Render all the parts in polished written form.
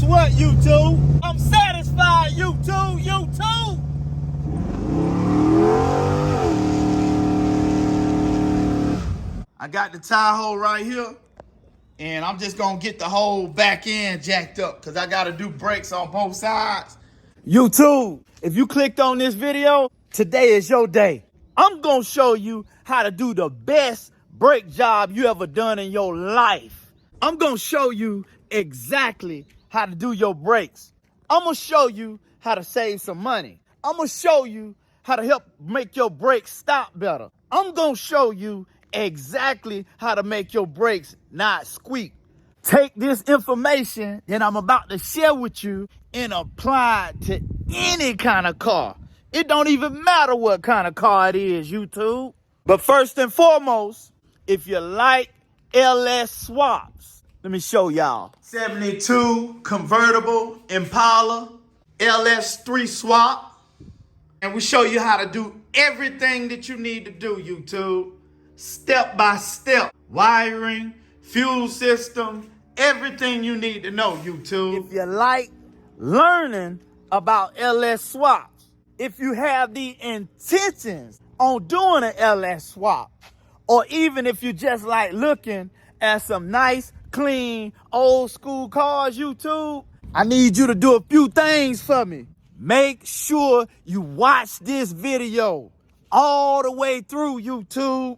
what, YouTube? I'm satisfied, YouTube, YouTube. I got the Tahoe right here, and I'm just gonna get the whole back end jacked up because I gotta do brakes on both sides. YouTube, if you clicked on this video, today is your day. I'm gonna show you how to do the best brake job you ever done in your life. I'm gonna show you exactly how to do your brakes. I'm gonna show you how to save some money. I'm gonna show you how to help make your brakes stop better. I'm gonna show you exactly how to make your brakes not squeak. Take this information that I'm about to share with you and apply it to any kind of car. It don't even matter what kind of car it is, YouTube. But first and foremost, if you like LS swaps, let me show y'all. 72 convertible Impala LS3 swap. And we show you how to do everything that you need to do, YouTube. Step by step. Wiring, fuel system, everything you need to know, YouTube. If you like learning about LS swaps, if you have the intentions on doing an LS swap, or even if you just like looking at some nice, clean, old school cars, YouTube, I need you to do a few things for me. Make sure you watch this video all the way through, YouTube.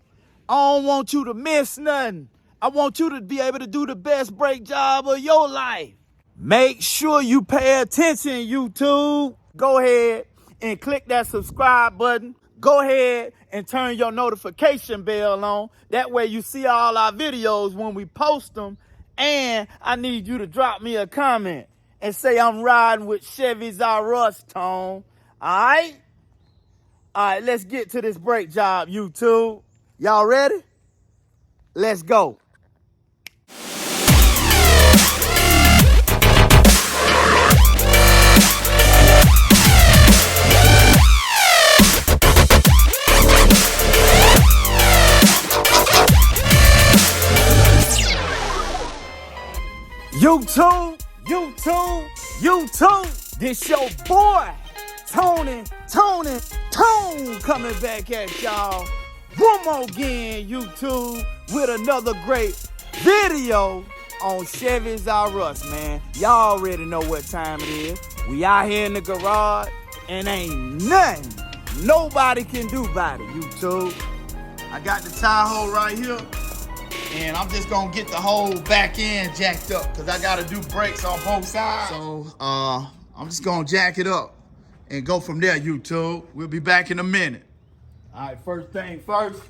I don't want you to miss nothing. I want you to be able to do the best brake job of your life. Make sure you pay attention, YouTube. Go ahead and click that subscribe button. Go ahead and turn your notification bell on. That way you see all our videos when we post them. And I need you to drop me a comment and say I'm riding with Chevy Tahoe. All right? All right, let's get to this brake job, YouTube. Y'all ready? Let's go. YouTube, this your boy, Tone coming back at y'all one more again, YouTube, with another great video on Chevy Tahoe, man. Y'all already know what time it is. We out here in the garage, and ain't nothing nobody can do about it, YouTube. I got the Tahoe right here. And I'm just gonna get the whole back end jacked up because I gotta do brakes on both sides. So I'm just gonna jack it up and go from there, YouTube. We'll be back in a minute. All right, first thing first,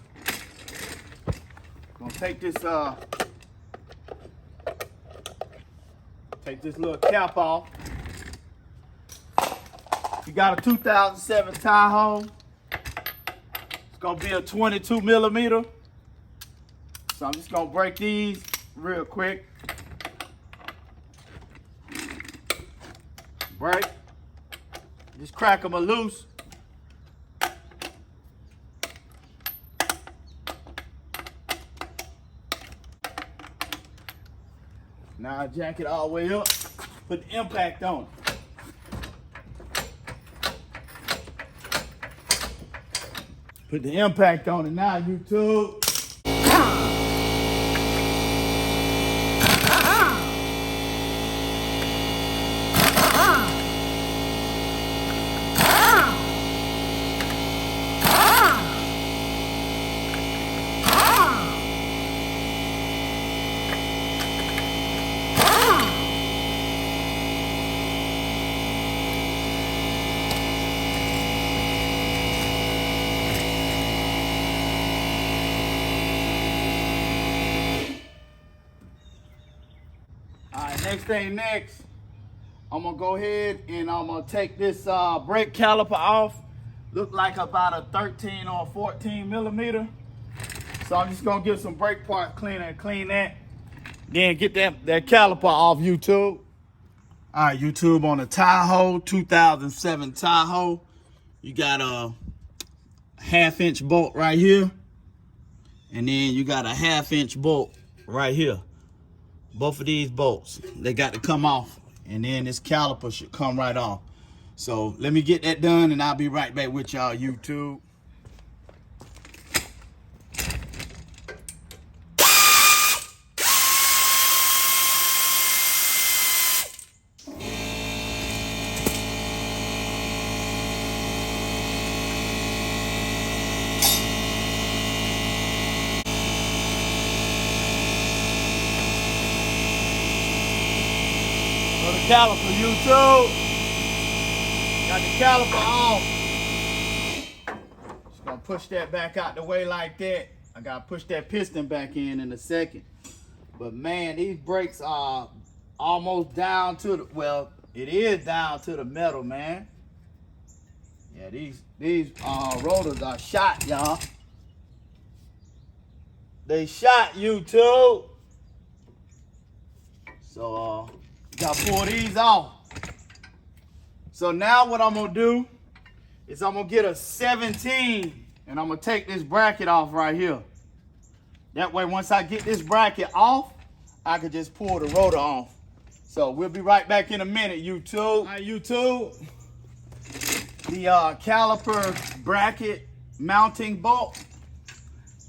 gonna take this little cap off. You got a 2007 Tahoe. It's gonna be a 22 millimeter. So I'm just gonna break these real quick. Break. Just crack them loose. Now I jack it all the way up. Put the impact on it. Put the impact on it now, YouTube. Next thing next, I'm gonna go ahead and I'm gonna take this brake caliper off. Look like about a 13 or 14 millimeter. So I'm just gonna give some brake part cleaner and clean that. Then get that caliper off, YouTube. All right, YouTube, on the Tahoe, 2007 Tahoe, you got a 1/2 inch bolt right here. And then you got a 1/2 inch bolt right here. Both of these bolts, they got to come off and then this caliper should come right off. So let me get that done, and I'll be right back with y'all, YouTube. So the caliper, YouTube. Got the caliper off. Just gonna push that back out the way like that. I gotta push that piston back in a second. But man, these brakes are almost down to the, well, it is down to the metal, man. Yeah, these rotors are shot, y'all. They shot, YouTube. So gotta pull these off. So now what I'm gonna do is I'm gonna get a 17 and I'm gonna take this bracket off right here. That way, once I get this bracket off, I can just pull the rotor off. So we'll be right back in a minute, YouTube. All right, YouTube. The caliper bracket mounting bolt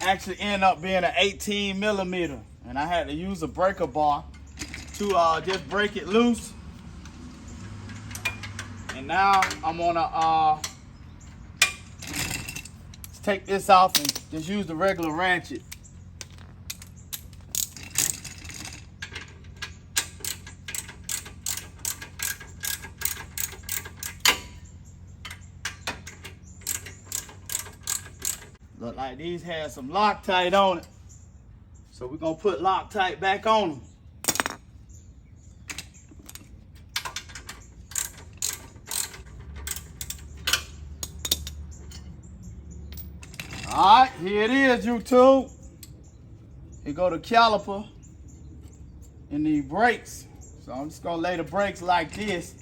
actually ended up being an 18 millimeter. And I had to use a breaker bar to just break it loose. And now I'm gonna take this off and just use the regular ratchet. Look like these had some Loctite on it. So we're gonna put Loctite back on them. All right, here it is, YouTube. Here go the caliper and the brakes. So I'm just gonna lay the brakes like this.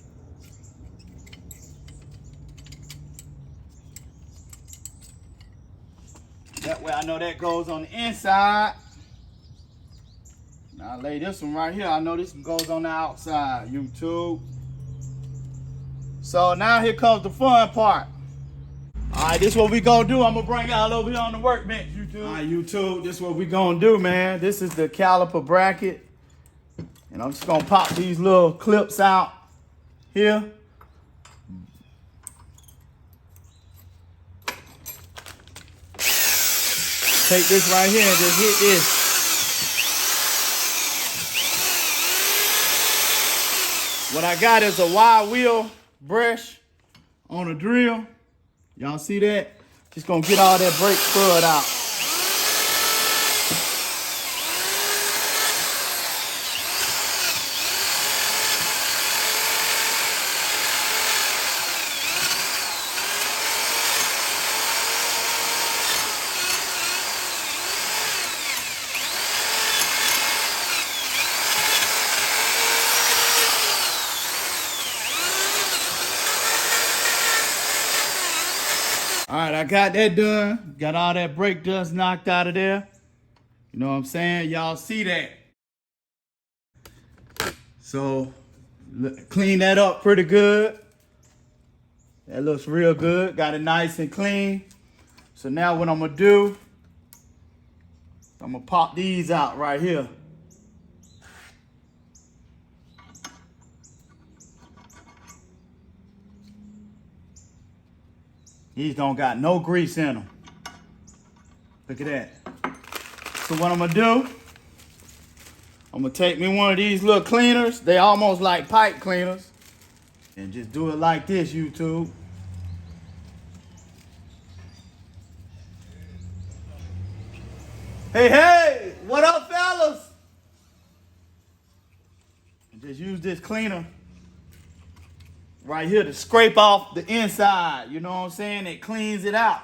That way I know that goes on the inside. Now I lay this one right here. I know this one goes on the outside, YouTube. So now here comes the fun part. All right, this is what we gonna do. I'm gonna bring y'all over here on the workbench, YouTube. All right, YouTube, this is what we gonna do, man. This is the caliper bracket. And I'm just gonna pop these little clips out here. Take this right here and just hit this. What I got is a wide wheel brush on a drill. Y'all see that? Just gonna get all that brake spud out. All right, I got that done. Got all that brake dust knocked out of there. You know what I'm saying? Y'all see that. So, clean that up pretty good. That looks real good. Got it nice and clean. So now what I'm gonna do, I'm gonna pop these out right here. These don't got no grease in them. Look at that. So what I'm gonna do, I'm gonna take me one of these little cleaners. They almost like pipe cleaners. And just do it like this, YouTube. Hey, hey, what up, fellas? And just use this cleaner right here to scrape off the inside. You know what I'm saying? It cleans it out.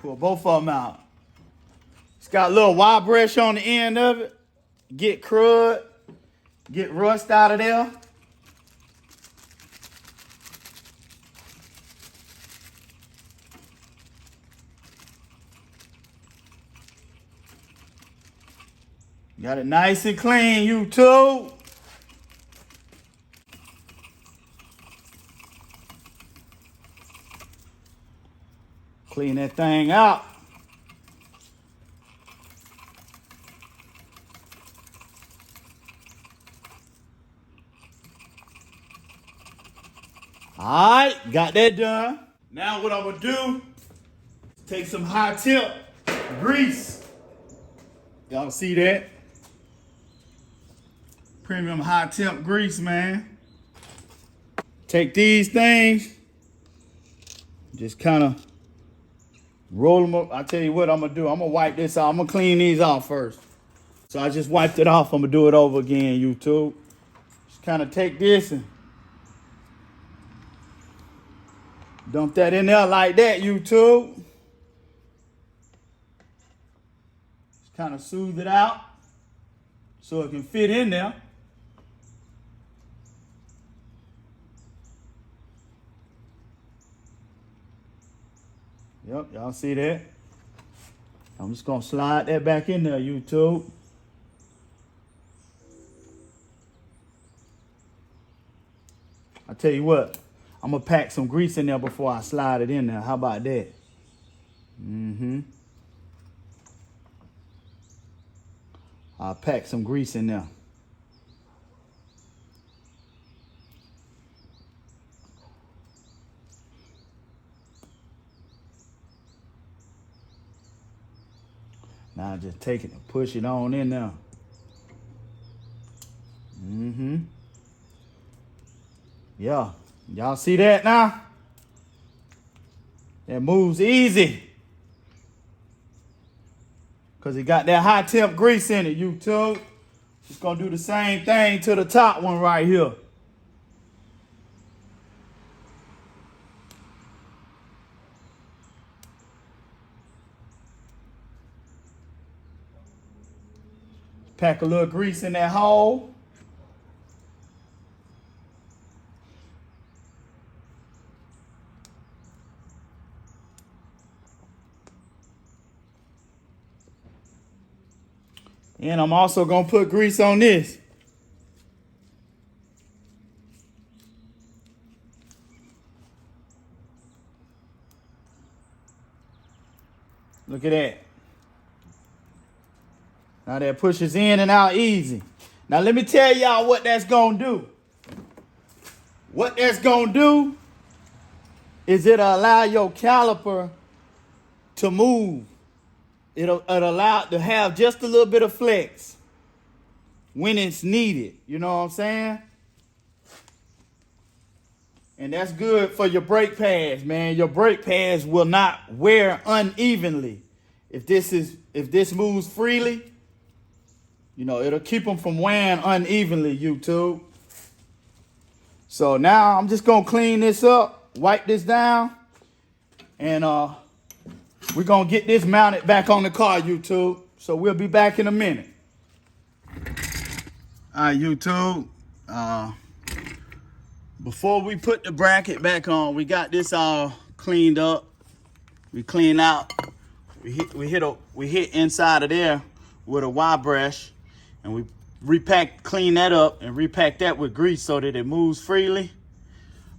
Pull both of them out. It's got a little wire brush on the end of it. Get crud, get rust out of there. Got it nice and clean, YouTube. Clean that thing out. All right, got that done. Now what I'm gonna do, take some high-temp grease. Y'all see that? Premium high-temp grease, man. Take these things, just kind of roll them up. I tell you what I'm gonna do. I'm gonna wipe this off. I'm gonna clean these off first. So I just wiped it off. I'm gonna do it over again, YouTube. Just kind of take this and dump that in there like that, YouTube. Just kind of soothe it out so it can fit in there. Yep, y'all see that? I'm just gonna slide that back in there, YouTube. I tell you what, I'm gonna pack some grease in there before I slide it in there. How about that? I'll pack some grease in there. Now I just take it and push it on in there. Yeah, y'all see that now? That moves easy. Cause it got that high-temp grease in it, YouTube. Just gonna do the same thing to the top one right here. Pack a little grease in that hole. And I'm also gonna put grease on this. Look at that. Now that pushes in and out easy. Now let me tell y'all what that's gonna do. What that's gonna do is it'll allow your caliper to move. It'll allow it to have just a little bit of flex when it's needed. You know what I'm saying? And that's good for your brake pads, man. Your brake pads will not wear unevenly. If this moves freely, you know, it'll keep them from wearing unevenly, YouTube. So now I'm just gonna clean this up, wipe this down, and we're gonna get this mounted back on the car, YouTube. So we'll be back in a minute. All right, YouTube. Before we put the bracket back on, we got this all cleaned up. We clean out. We hit inside of there with a Y brush, and we clean that up and repack that with grease so that it moves freely.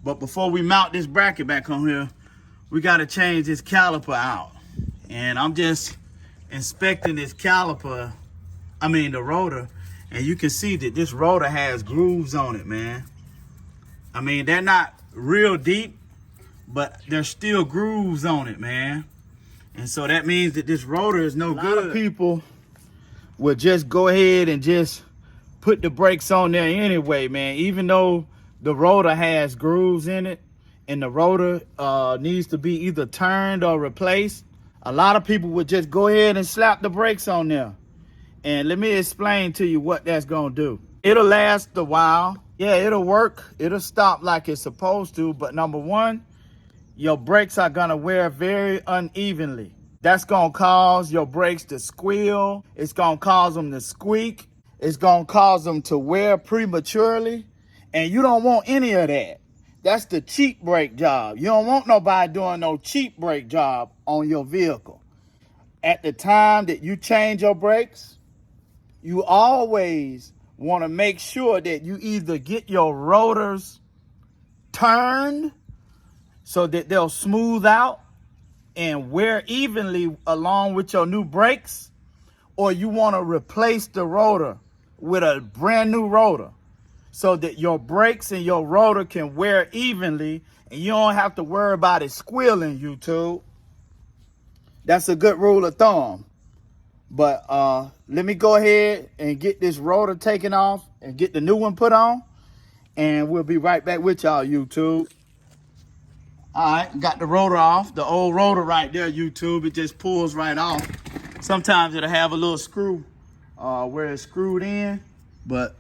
But before we mount this bracket back on here, we got to change this caliper out. And I'm just inspecting this caliper, the rotor, and you can see that this rotor has grooves on it, man. They're not real deep, but there's still grooves on it, man. And so that means that this rotor is no good. A lot of people will just go ahead and just put the brakes on there anyway, man. Even though the rotor has grooves in it and the rotor needs to be either turned or replaced, a lot of people would just go ahead and slap the brakes on there. And let me explain to you what that's gonna do. It'll last a while. Yeah, it'll work. It'll stop like it's supposed to. But number one, your brakes are gonna wear very unevenly. That's gonna cause your brakes to squeal. It's gonna cause them to squeak. It's gonna cause them to wear prematurely. And you don't want any of that. That's the cheap brake job. You don't want nobody doing no cheap brake job on your vehicle. At the time that you change your brakes, you always want to make sure that you either get your rotors turned so that they'll smooth out and wear evenly along with your new brakes, or you want to replace the rotor with a brand new rotor so that your brakes and your rotor can wear evenly and you don't have to worry about it squealing, YouTube. That's a good rule of thumb. But let me go ahead and get this rotor taken off and get the new one put on, and we'll be right back with y'all, YouTube. All right, got the rotor off, the old rotor right there, YouTube. It just pulls right off. Sometimes it'll have a little screw where it's screwed in, but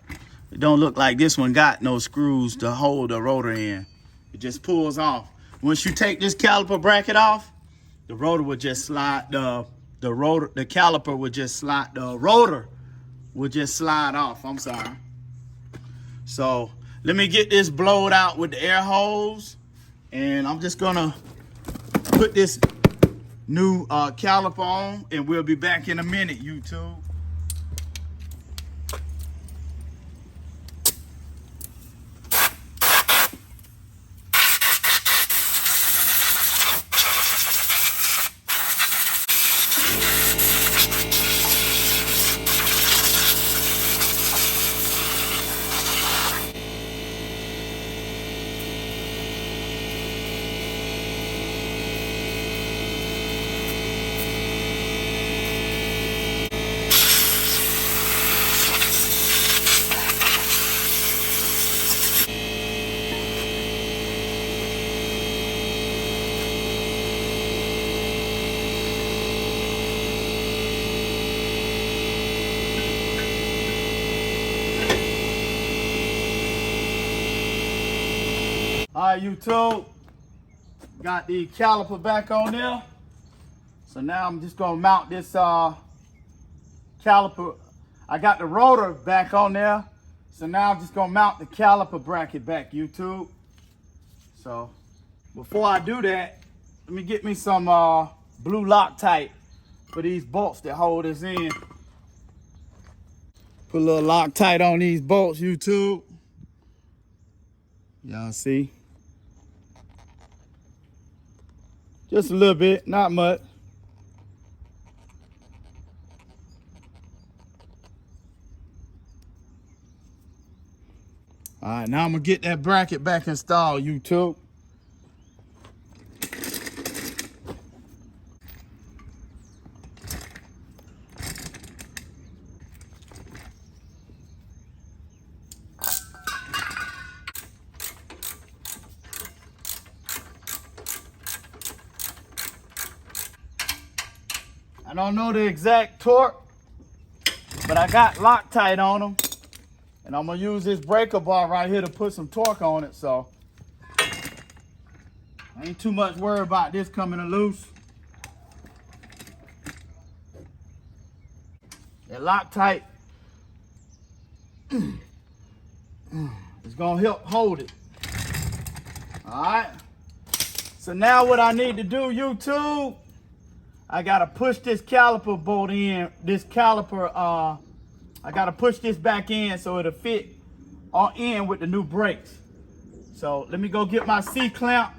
it don't look like this one got no screws to hold the rotor in. It just pulls off. Once you take this caliper bracket off, the rotor will just slide, the caliper would just slide, the rotor would just slide off, I'm sorry. So let me get this blowed out with the air hose, and I'm just gonna put this new caliper on, and we'll be back in a minute, YouTube. All right, YouTube, got the caliper back on there. So now I'm just gonna mount this caliper. I got the rotor back on there. So now I'm just gonna mount the caliper bracket back, YouTube. So before I do that, let me get me some blue Loctite for these bolts that hold this in. Put a little Loctite on these bolts, YouTube. Y'all see? Just a little bit, not much. All right, now I'm gonna get that bracket back installed, YouTube. I don't know the exact torque, but I got Loctite on them. And I'm gonna use this breaker bar right here to put some torque on it, so I ain't too much worried about this coming loose. That Loctite is gonna help hold it. All right. So now what I need to do, YouTube, I gotta push this caliper bolt in. This caliper, I gotta push this back in so it'll fit all in with the new brakes. So let me go get my C-clamp,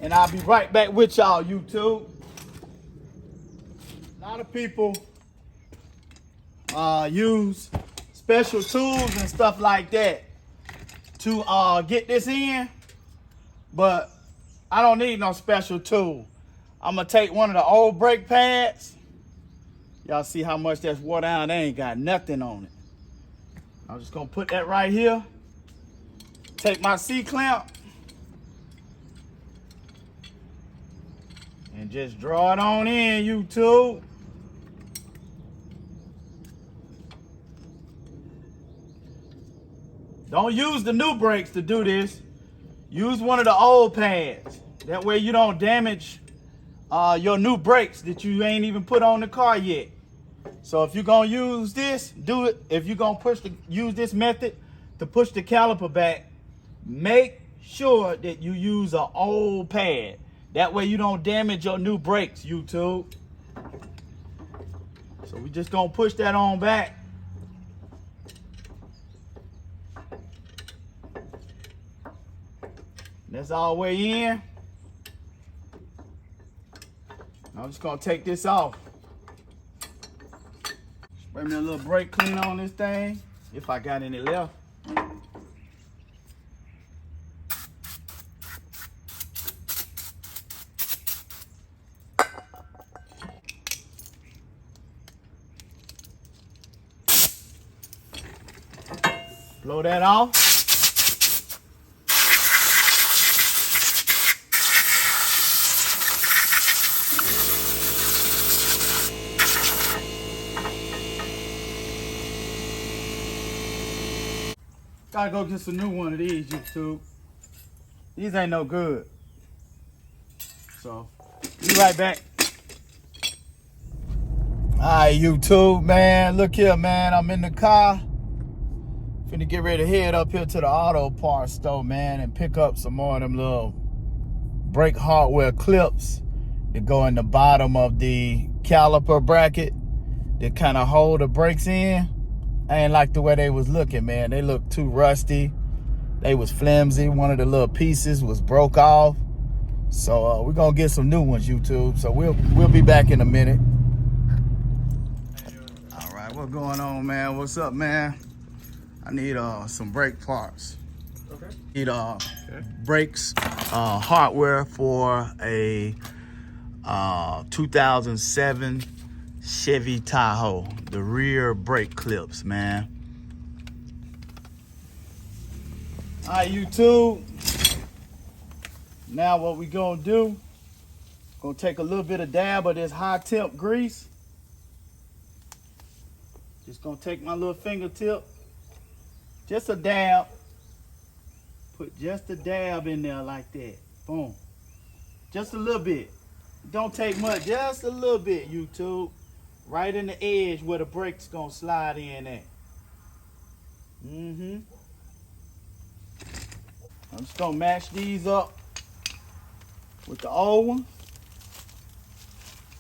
and I'll be right back with y'all, YouTube. A lot of people use special tools and stuff like that to get this in, but I don't need no special tool. I'm gonna take one of the old brake pads. Y'all see how much that's wore down? They ain't got nothing on it. I'm just gonna put that right here. Take my C-clamp and just draw it on in, YouTube. Don't use the new brakes to do this. Use one of the old pads. That way you don't damage your new brakes that you ain't even put on the car yet. So if you're gonna use this, do it. If you're gonna use this method to push the caliper back, make sure that you use an old pad. That way you don't damage your new brakes, YouTube. So we just gonna push that on back. That's all the way in. I'm just gonna take this off. Spray me a little brake cleaner on this thing, if I got any left. Blow that off. Gotta go get some new one of these, YouTube. These ain't no good. So, be right back. Alright, YouTube, man. Look here, man. I'm in the car. Finna get ready to head up here to the auto parts store, man, and pick up some more of them little brake hardware clips that go in the bottom of the caliper bracket that kind of hold the brakes in. I ain't like the way they was looking, man. They look too rusty. They was flimsy. One of the little pieces was broke off. So we're gonna get some new ones, YouTube. So we'll be back in a minute. All right, what's going on, man? What's up, man? I need some brake parts. Okay. Need brakes, hardware for a 2007 Chevy Tahoe. The rear brake clips, man. All right, YouTube. Now what we gonna do? Gonna take a little bit of dab of this high-temp grease. Just gonna take my little fingertip. Just a dab. Put just a dab in there like that. Boom. Just a little bit. Don't take much. Just a little bit, YouTube. Right in the edge where the brake's gonna slide in at. I'm just gonna match these up with the old one.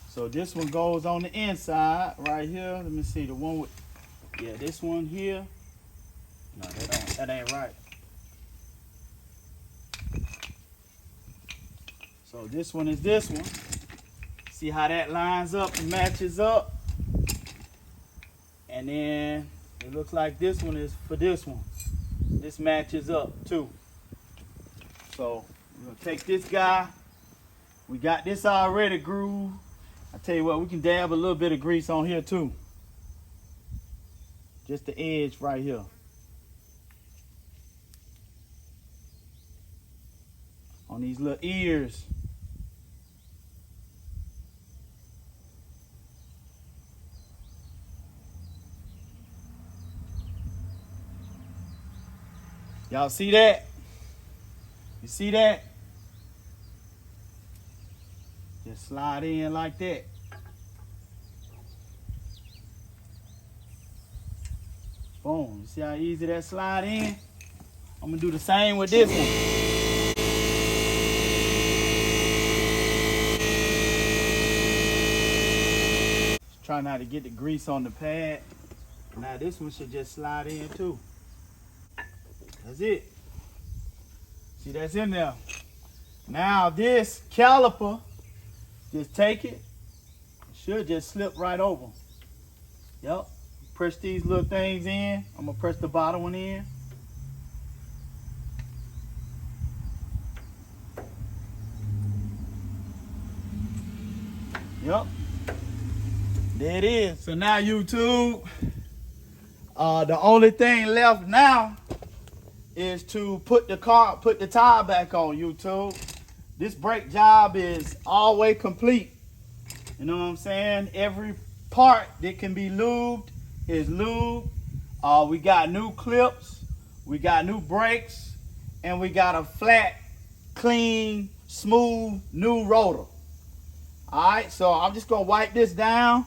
So this one goes on the inside right here. Let me see the one with, yeah, this one here. No, that ain't right. So this one is this one. See how that lines up and matches up? And then it looks like this one is for this one. This matches up too. So we're gonna take this guy. We got this already grooved. I tell you what, we can dab a little bit of grease on here too. Just the edge right here. On these little ears. Y'all see that? You see that? Just slide in like that. Boom. You see how easy that slide in? I'm gonna do the same with this one. Just try not to get the grease on the pad. Now this one should just slide in too. That's it. See, that's in there. Now this caliper, just take it. It should just slip right over. Yep. Press these little things in. I'm gonna press the bottom one in. Yep. There it is. So now YouTube, the only thing left now is to put the tire back on, YouTube. This brake job is all the way complete. You know what I'm saying? Every part that can be lubed is lubed. We got new clips, we got new brakes, and we got a flat, clean, smooth, new rotor. All right, so I'm just gonna wipe this down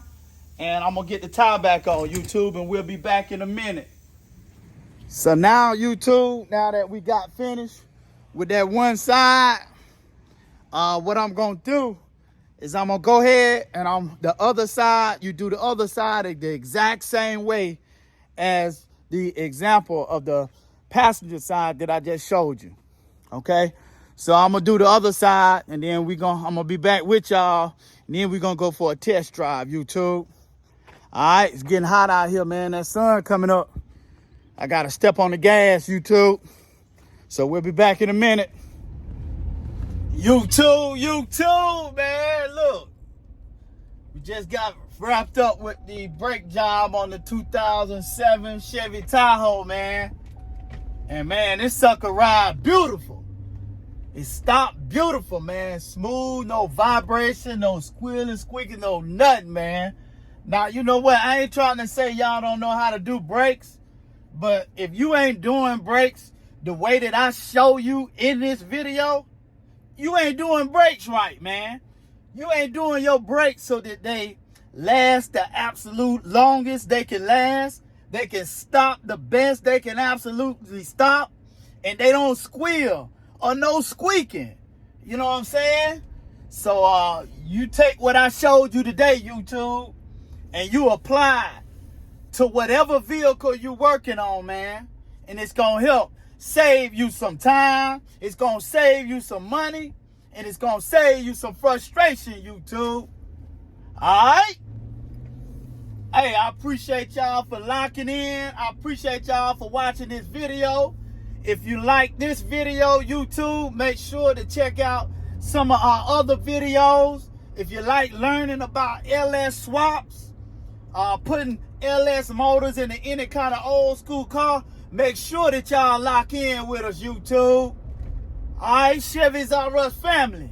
and I'm gonna get the tire back on, YouTube, and we'll be back in a minute. So now, YouTube, now that we got finished with that one side, what I'm gonna do is I'm gonna go ahead and the other side, you do the other side the exact same way as the example of the passenger side that I just showed you, okay? So I'm gonna do the other side, and then I'm gonna be back with y'all, and then we're gonna go for a test drive, YouTube. All right, it's getting hot out here, man. That sun coming up. I gotta step on the gas, YouTube. So we'll be back in a minute. YouTube, man, look. We just got wrapped up with the brake job on the 2007 Chevy Tahoe, man. And man, this sucker ride beautiful. It stopped beautiful, man. Smooth, no vibration, no squealing, squeaking, no nothing, man. Now, you know what? I ain't trying to say y'all don't know how to do brakes, but if you ain't doing brakes the way that I show you in this video, you ain't doing brakes right, man. You ain't doing your brakes so that they last the absolute longest they can last. They can stop the best they can absolutely stop, and they don't squeal or no squeaking. You know what I'm saying? So you take what I showed you today, YouTube, and you apply to whatever vehicle you're working on, man. And it's going to help save you some time. It's going to save you some money. And it's going to save you some frustration, YouTube. All right? Hey, I appreciate y'all for locking in. I appreciate y'all for watching this video. If you like this video, YouTube, make sure to check out some of our other videos. If you like learning about LS swaps, putting LS motors into any kind of old school car, make sure that y'all lock in with us, YouTube. All right, Chevy's R Us family.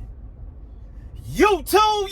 YouTube.